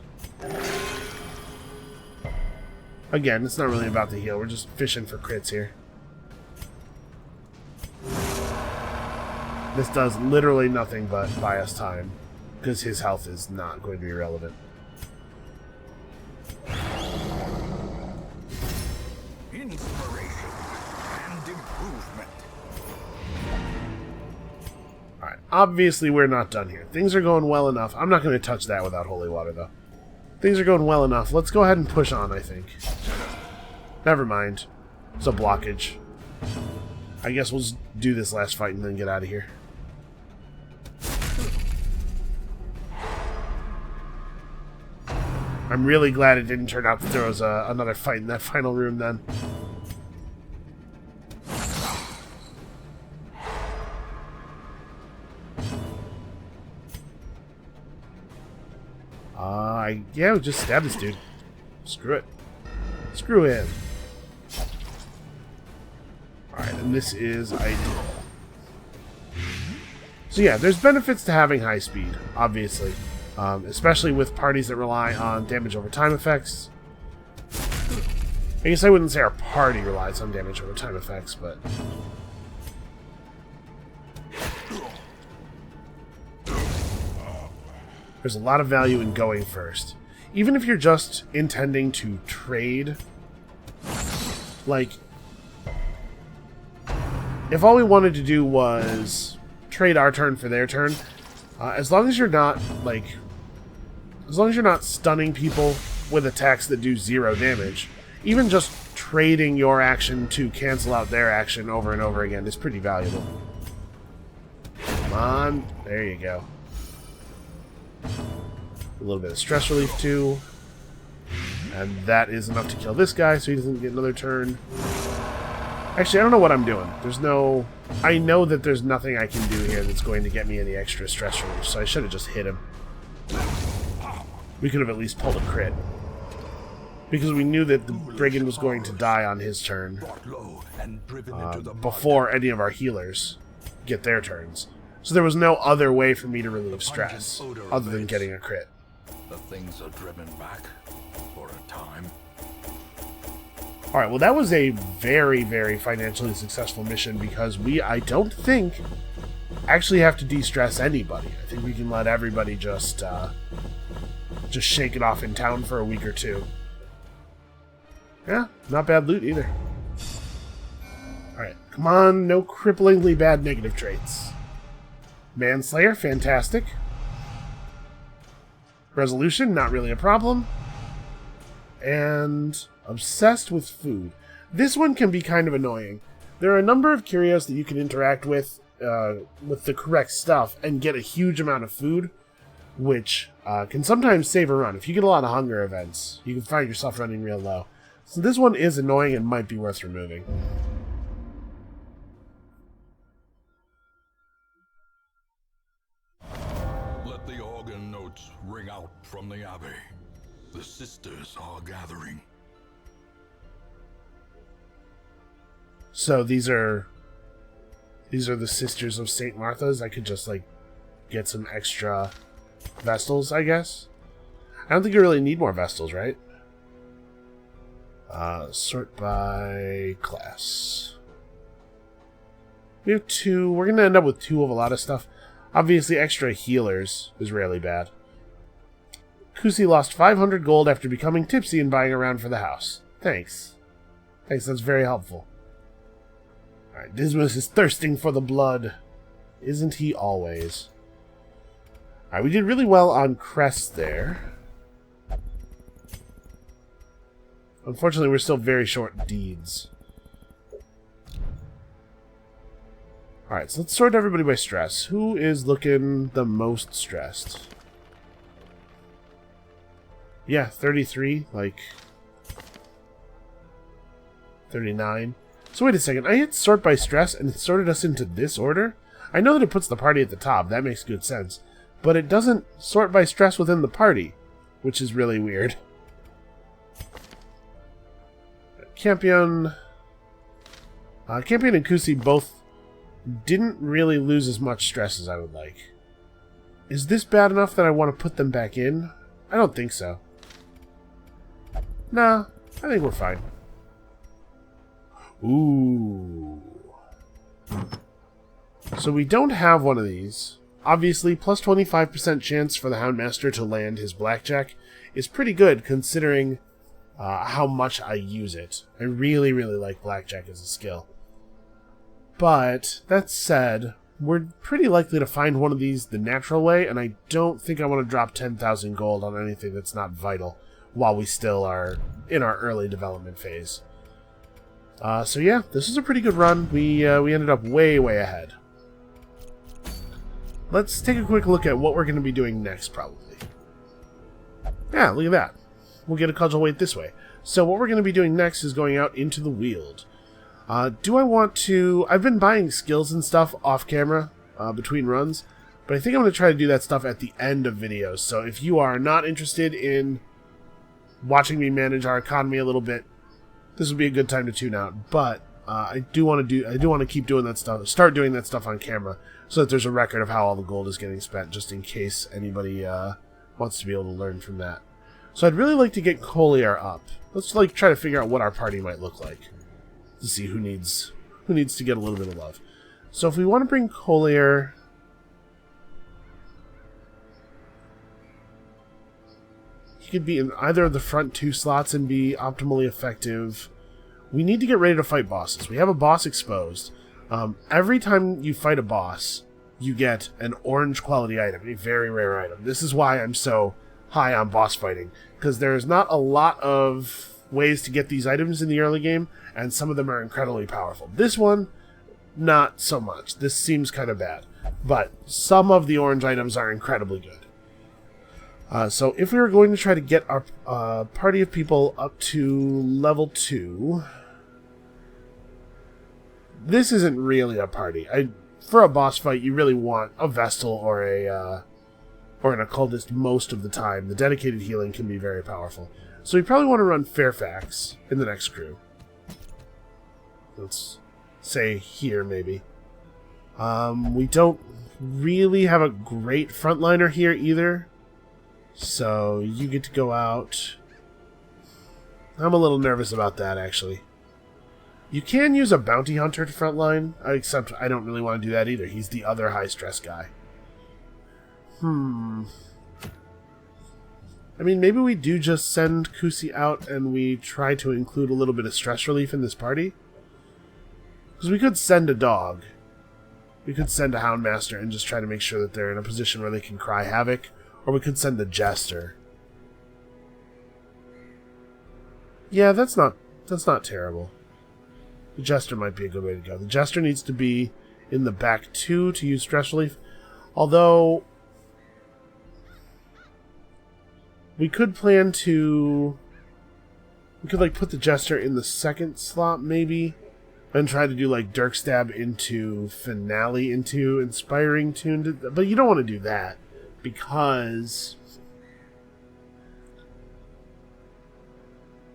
Again, it's not really about the heal. We're just fishing for crits here. This does literally nothing but buy us time, because his health is not going to be relevant. Inspiration and improvement. Alright, obviously we're not done here. Things are going well enough. I'm not going to touch that without holy water, though. Things are going well enough. Let's go ahead and push on, I think. Never mind. It's a blockage. I guess we'll just do this last fight and then get out of here. I'm really glad it didn't turn out that there was another fight in that final room then. Yeah, just stab this dude. Screw it. Screw him. Alright, and this is ideal. So yeah, there's benefits to having high speed, obviously. Especially with parties that rely on damage over time effects. I guess I wouldn't say our party relies on damage over time effects, but... there's a lot of value in going first. Even if you're just intending to trade, like, if all we wanted to do was trade our turn for their turn, as long as you're not, like, as long as you're not stunning people with attacks that do 0 damage, even just trading your action to cancel out their action over and over again is pretty valuable. Come on, there you go. A little bit of stress relief too. And that is enough to kill this guy so he doesn't get another turn. Actually, I don't know what I'm doing. There's no... I know that there's nothing I can do here that's going to get me any extra stress relief, so I should have just hit him. We could have at least pulled a crit. Because we knew that the Brigand was going to die on his turn before any of our healers get their turns. So there was no other way for me to relieve stress other than getting a crit. The things are driven back for a time. Alright, well that was a very, very financially successful mission because we, I don't think, actually have to de-stress anybody. I think we can let everybody just shake it off in town for a week or two. Yeah, not bad loot either. Alright, come on, no cripplingly bad negative traits. Manslayer, fantastic. Resolution, not really a problem. And obsessed with food. This one can be kind of annoying. There are a number of curios that you can interact with the correct stuff and get a huge amount of food, which can sometimes save a run. If you get a lot of hunger events, you can find yourself running real low. So this one is annoying and might be worth removing. Let the organ notes ring out from the Abbey. The sisters are gathering. So these are the Sisters of St. Martha's. I could just, like, get some extra Vestals, I guess. I don't think you really need more Vestals, right? Sort by class. We have 2. We're going to end up with 2 of a lot of stuff. Obviously, extra healers is rarely bad. Kusi lost 500 gold after becoming tipsy and buying around for the house. Thanks. Thanks, that's very helpful. Alright, Dismas is thirsting for the blood. Isn't he always? Alright, we did really well on Crest there. Unfortunately, we're still very short deeds. Alright, so let's sort everybody by stress. Who is looking the most stressed? Yeah, 33, like 39. So wait a second, I hit sort by stress and it sorted us into this order? I know that it puts the party at the top, that makes good sense. But it doesn't sort by stress within the party, which is really weird. Campion and Kusi both didn't really lose as much stress as I would like. Is this bad enough that I want to put them back in? I don't think so. Nah, I think we're fine. Ooh. So we don't have one of these. Obviously, plus 25% chance for the Houndmaster to land his blackjack is pretty good considering how much I use it. I really, really like blackjack as a skill. But, that said, we're pretty likely to find one of these the natural way, and I don't think I want to drop 10,000 gold on anything that's not vital while we still are in our early development phase. So yeah, this is a pretty good run. We ended up way, way ahead. Let's take a quick look at what we're going to be doing next, probably. Yeah, look at that. We'll get a cudgel weight this way. So what we're going to be doing next is going out into the Weald. Do I want to... I've been buying skills and stuff off camera between runs, but I think I'm going to try to do that stuff at the end of videos. So if you are not interested in watching me manage our economy a little bit, this would be a good time to tune out. But I do want to keep doing that stuff, start doing that stuff on camera, so that there's a record of how all the gold is getting spent, just in case anybody wants to be able to learn from that. So I'd really like to get Collier up. Let's try to figure out what our party might look like to see who needs to get a little bit of love. So if we want to bring Collier, he could be in either of the front 2 slots and be optimally effective. We need to get ready to fight bosses. We have a boss exposed. Every time you fight a boss, you get an orange quality item, a very rare item. This is why I'm so high on boss fighting, because there's not a lot of ways to get these items in the early game, and some of them are incredibly powerful. This one, not so much. This seems kind of bad, but some of the orange items are incredibly good. So if we were going to try to get our party of people up to level 2, this isn't really a party. For a boss fight, you really want a Vestal or an occultist most of the time. The dedicated healing can be very powerful. So we probably want to run Fairfax in the next crew. Let's say here, maybe. We don't really have a great frontliner here either. So you get to go out. I'm a little nervous about that, actually. You can use a bounty hunter to frontline, except I don't really want to do that either. He's the other high-stress guy. I mean, maybe we do just send Kusi out and we try to include a little bit of stress relief in this party. Because we could send a dog. We could send a Houndmaster and just try to make sure that they're in a position where they can cry havoc. Or we could send the Jester. Yeah, that's not terrible. The Jester might be a good way to go. The Jester needs to be in the back 2 to use stress relief. Although we could plan to We could, like, put the Jester in the second slot, maybe, and try to do, like, Dirk Stab into Finale into Inspiring Tune. But you don't want to do that, because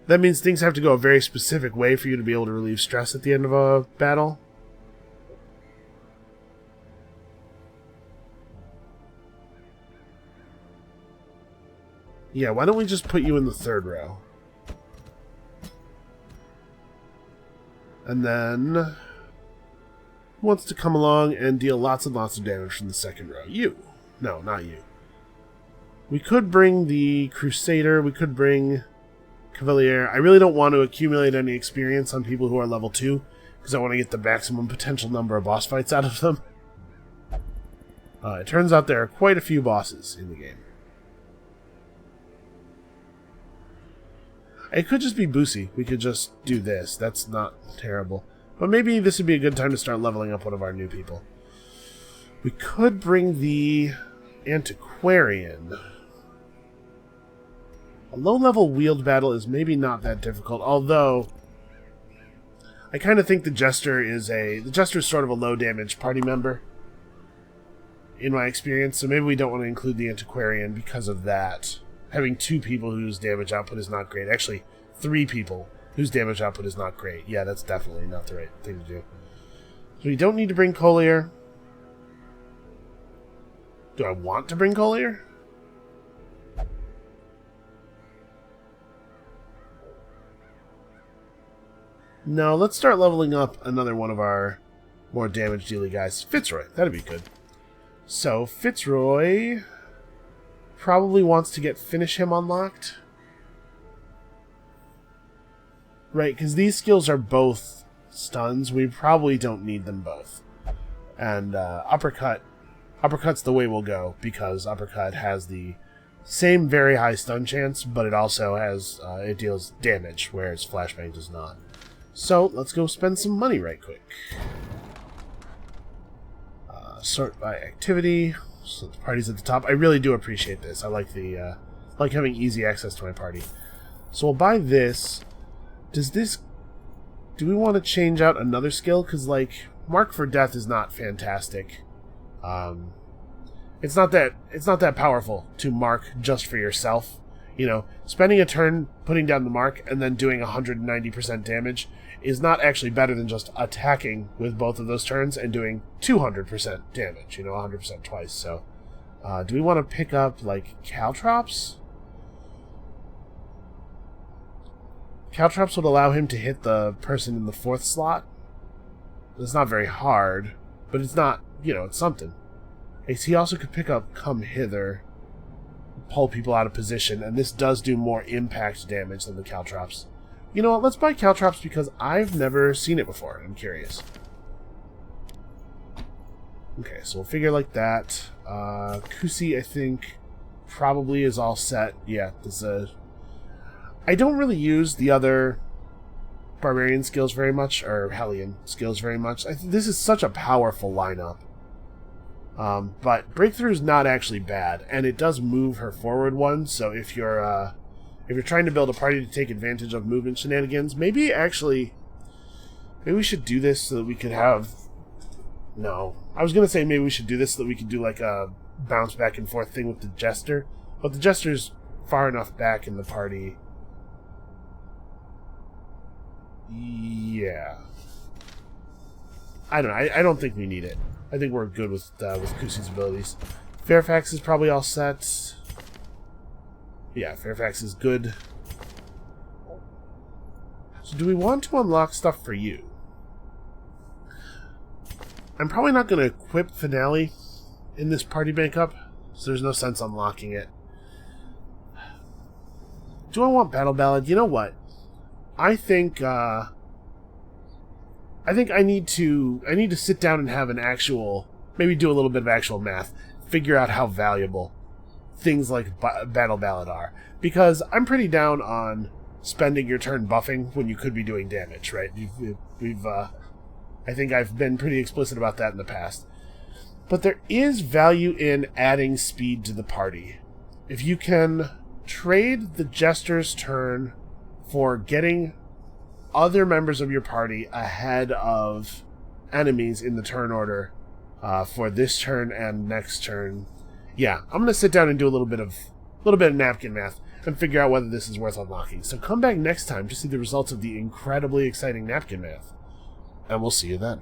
that means things have to go a very specific way for you to be able to relieve stress at the end of a battle. Yeah, why don't we just put you in the third row? And then who wants to come along and deal lots and lots of damage from the second row? You. No, not you. We could bring the Crusader. We could bring Cavalier. I really don't want to accumulate any experience on people who are level 2, because I want to get the maximum potential number of boss fights out of them. It turns out there are quite a few bosses in the game. It could just be Boosie. We could just do this. That's not terrible. But maybe this would be a good time to start leveling up one of our new people. We could bring the Antiquarian. A low-level wheeled battle is maybe not that difficult, although I kind of think the Jester is sort of a low-damage party member, in my experience, so maybe we don't want to include the Antiquarian because of that. Having 2 people whose damage output is not great. Actually, 3 people whose damage output is not great. Yeah, that's definitely not the right thing to do. So we don't need to bring Collier. Do I want to bring Collier? No, let's start leveling up another one of our more damage-dealing guys. Fitzroy, that'd be good. So, Fitzroy probably wants to get Finish Him unlocked. Right, because these skills are both stuns. We probably don't need them both. And Uppercut's the way we'll go, because Uppercut has the same very high stun chance, but it also has, it deals damage, whereas Flashbang does not. So, let's go spend some money right quick. Sort by activity. So the party's at the top. I really do appreciate this. I like the like having easy access to my party. So we'll buy this. Do we want to change out another skill? Because, like, Mark for Death is not fantastic. It's not that powerful to mark just for yourself. You know, spending a turn putting down the mark and then doing 190% damage is not actually better than just attacking with both of those turns and doing 200% damage, you know, 100% twice. So, do we want to pick up, like, Caltrops? Caltrops would allow him to hit the person in the 4th slot. It's not very hard, but it's not, you know, it's something. He also could pick up Come Hither, pull people out of position, and this does do more impact damage than the Caltrops. You know what, let's buy Caltrops because I've never seen it before. I'm curious. Okay, so we'll figure like that. Kusi, I think, probably is all set. Yeah, this I don't really use the other Barbarian skills very much, or Hellion skills very much. This is such a powerful lineup. But Breakthrough's not actually bad, and it does move her forward one, so if you're trying to build a party to take advantage of movement shenanigans, maybe we should do this so that we could have... No. I was going to say maybe we should do this so that we could do like a bounce back and forth thing with the Jester, but the Jester's far enough back in the party. Yeah. I don't know. I don't think we need it. I think we're good with Kusi's abilities. Fairfax is probably all set. Yeah, Fairfax is good. So do we want to unlock stuff for you? I'm probably not going to equip Finale in this party bank up, so there's no sense unlocking it. Do I want Battle Ballad? You know what? I think I need to sit down and have an actual, maybe do a little bit of actual math, figure out how valuable things like Battle Ballad are, because I'm pretty down on spending your turn buffing when you could be doing damage, right? I think I've been pretty explicit about that in the past. But there is value in adding speed to the party. If you can trade the Jester's turn for getting other members of your party ahead of enemies in the turn order for this turn and next turn. Yeah, I'm gonna sit down and do a little bit of napkin math and figure out whether this is worth unlocking. So come back next time to see the results of the incredibly exciting napkin math, and we'll see you then.